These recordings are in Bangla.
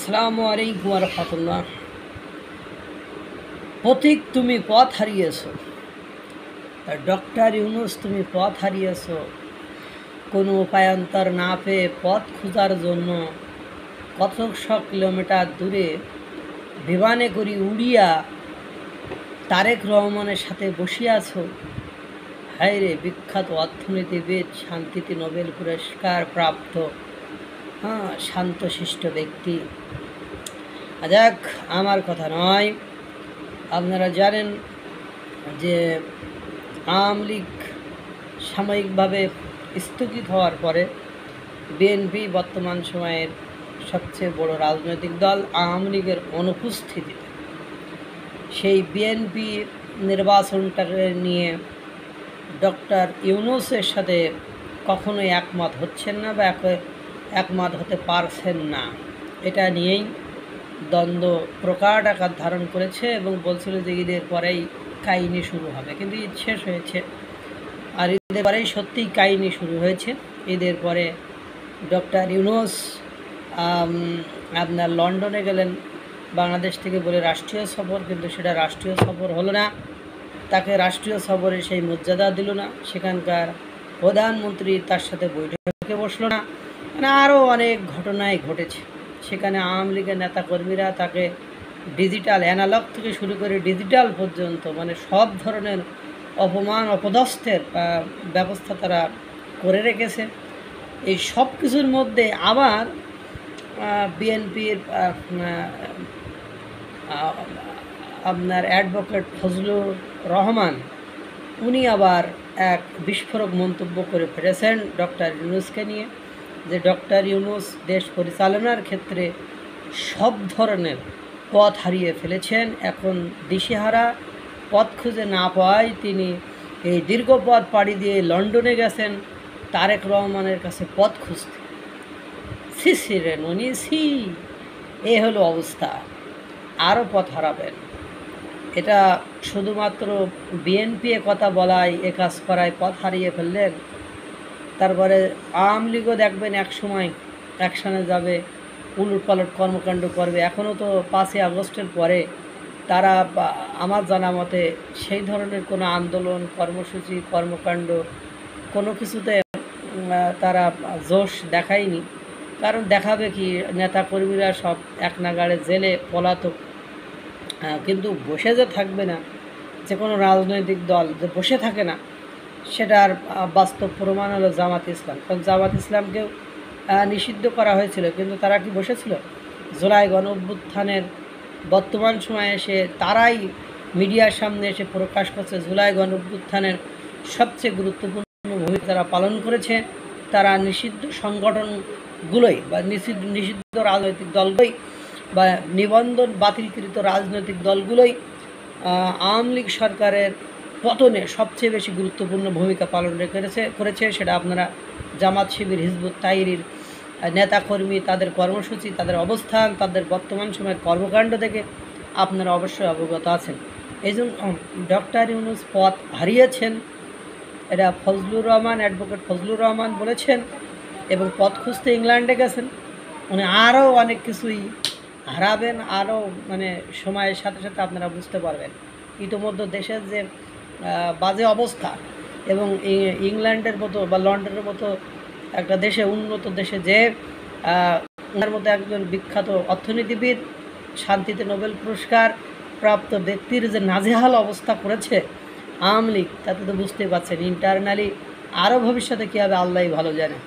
আসসালামু আলাইকুম ওয়া রাহমাতুল্লাহ। পথিক তুমি পথ হারিয়েছো, ডক্টর ইউনূস তুমি পথ হারিয়েছো। কোনো উপায়ান্তর না পেয়ে পথ খোঁজার জন্য কত কিলোমিটার দূরে বিমানে করে উড়িয়া তারেক রহমানের সাথে বসে আছো। হায় রে, বিখ্যাত অর্থনীতিবিদ, শান্তিতে নোবেল পুরস্কার প্রাপ্ত শান্তশিষ্ট ব্যক্তি। যাক, আমার কথা নয়। আপনারা জানেন যে আওয়ামী লীগ সাময়িকভাবে স্থগিত হওয়ার পরে বিএনপি বর্তমান সময়ের সবচেয়ে বড় রাজনৈতিক দল। আওয়ামী লীগের অনুপস্থিতিতে সেই বিএনপি নির্বাচনটাকে নিয়ে ডক্টর ইউনূসের সাথে কখনোই একমত হচ্ছেন না বা একমত হতে পারছেন না। এটা নিয়েই দ্বন্দ্ব প্রকাট আকার ধারণ করেছে এবং বলছিল যে ঈদের পরেই কাহিনী শুরু হবে, কিন্তু ঈদ শেষ হয়েছে। আর ঈদের পরেই সত্যিই কাহিনী শুরু হয়েছে। ঈদের পরে ডক্টর ইউনূস আপনার লন্ডনে গেলেন বাংলাদেশ থেকে বলে রাষ্ট্রীয় সফর, কিন্তু সেটা রাষ্ট্রীয় সফর হলো না। তাকে রাষ্ট্রীয় সফরে সেই মর্যাদা দিল না। সেখানকার প্রধানমন্ত্রী তার সাথে বৈঠকে বসলো না। মানে আরও অনেক ঘটনাই ঘটেছে। সেখানে আওয়ামী লীগের নেতাকর্মীরা তাকে ডিজিটাল, অ্যানালগ থেকে শুরু করে ডিজিটাল পর্যন্ত মানে সব ধরনের অপমান অপদস্থের ব্যবস্থা তারা করে রেখেছে। এই সব কিছুর মধ্যে আবার বিএনপির আপনার অ্যাডভোকেট ফজলুর রহমান, উনি আবার এক বিস্ফোরক মন্তব্য করে ফেলেছেন ডক্টর ইউনূসকে নিয়ে, যে ডক্টর ইউনূস দেশ পরিচালনার ক্ষেত্রে সব ধরনের পথ হারিয়ে ফেলেছেন। এখন দিশেহারা, পথ খুঁজে না পাওয়ায় তিনি এই দীর্ঘ পথ পাড়ি দিয়ে লন্ডনে গেছেন তারেক রহমানের কাছে পথ খুঁজতে। সি রে ননি সি, এ হলো অবস্থা। আরও পথ হারাবেন। এটা শুধুমাত্র বিএনপি কথা বলায়, এ কাজ করায় পথ হারিয়ে ফেললেন। তারপরে আওয়ামী লীগও দেখবেন এক সময় অ্যাকশানে যাবে, উলটপালট কর্মকাণ্ড করবে। এখনও তো 5ই আগস্টের পরে তারা আমার জানা মতে সেই ধরনের কোনো আন্দোলন, কর্মসূচি, কর্মকাণ্ড কোনো কিছুতে তারা জোশ দেখায়নি। কারণ দেখাবে কি, নেতাকর্মীরা সব এক নাগাড়ে জেলে পলাতক। কিন্তু বসে যে থাকবে না, যে কোনো রাজনৈতিক দল যে বসে থাকে না, সেটার বাস্তব প্রমাণ হলো জামাত ইসলাম। কারণ জামাত ইসলামকেও নিষিদ্ধ করা হয়েছিল, কিন্তু তারা কি বসেছিল? জুলাই গণঅভ্যুত্থানের বর্তমান সময়ে এসে তারাই মিডিয়ার সামনে এসে প্রকাশ করছে জুলাই গণঅভ্যুত্থানের সবচেয়ে গুরুত্বপূর্ণ ভূমিকা তারা পালন করেছে। তারা নিষিদ্ধ সংগঠনগুলোই বা নিষিদ্ধ রাজনৈতিক দলগুলোই বা নিবন্ধন বাতিলকৃত রাজনৈতিক দলগুলোই আওয়ামী লীগ সরকারের পতনে সবচেয়ে বেশি গুরুত্বপূর্ণ ভূমিকা পালন করেছে। সেটা আপনারা জামাত, শিবির, হিজবুত তাহরীর নেতাকর্মী, তাদের কর্মসূচি, তাদের অবস্থান, তাদের বর্তমান সময়ের কর্মকাণ্ড থেকে আপনারা অবশ্যই অবগত আছেন। এই জন্য ডক্টর ইউনূস পথ হারিয়েছেন, এটা ফজলুর রহমান, অ্যাডভোকেট ফজলুর রহমান বলেছেন। এবং পথ খুঁজতে ইংল্যান্ডে গেছেন। উনি আরও অনেক কিছুই হারাবেন। আরও মানে সময়ের সাথে সাথে আপনারা বুঝতে পারবেন ইতিমধ্যে দেশের যে বাজে অবস্থা, এবং ইংল্যান্ডের মতো বা লন্ডনের মতো একটা দেশে, উন্নত দেশে যে ওনার মতো একজন বিখ্যাত অর্থনীতিবিদ, শান্তিতে নোবেল পুরস্কার প্রাপ্ত ব্যক্তির যে নাজেহাল অবস্থা করেছে আওয়ামী লীগ, তাতে তো বুঝতেই পারছেন ইন্টারনালি আরও ভবিষ্যতে কী হবে আল্লাহই ভালো জানে।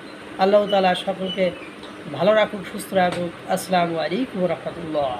আল্লাহ তাআলা সকলকে ভালো রাখুক, সুস্থ রাখুক। আসসালামু আলাইকুম ওয়া রাহমাতুল্লাহ।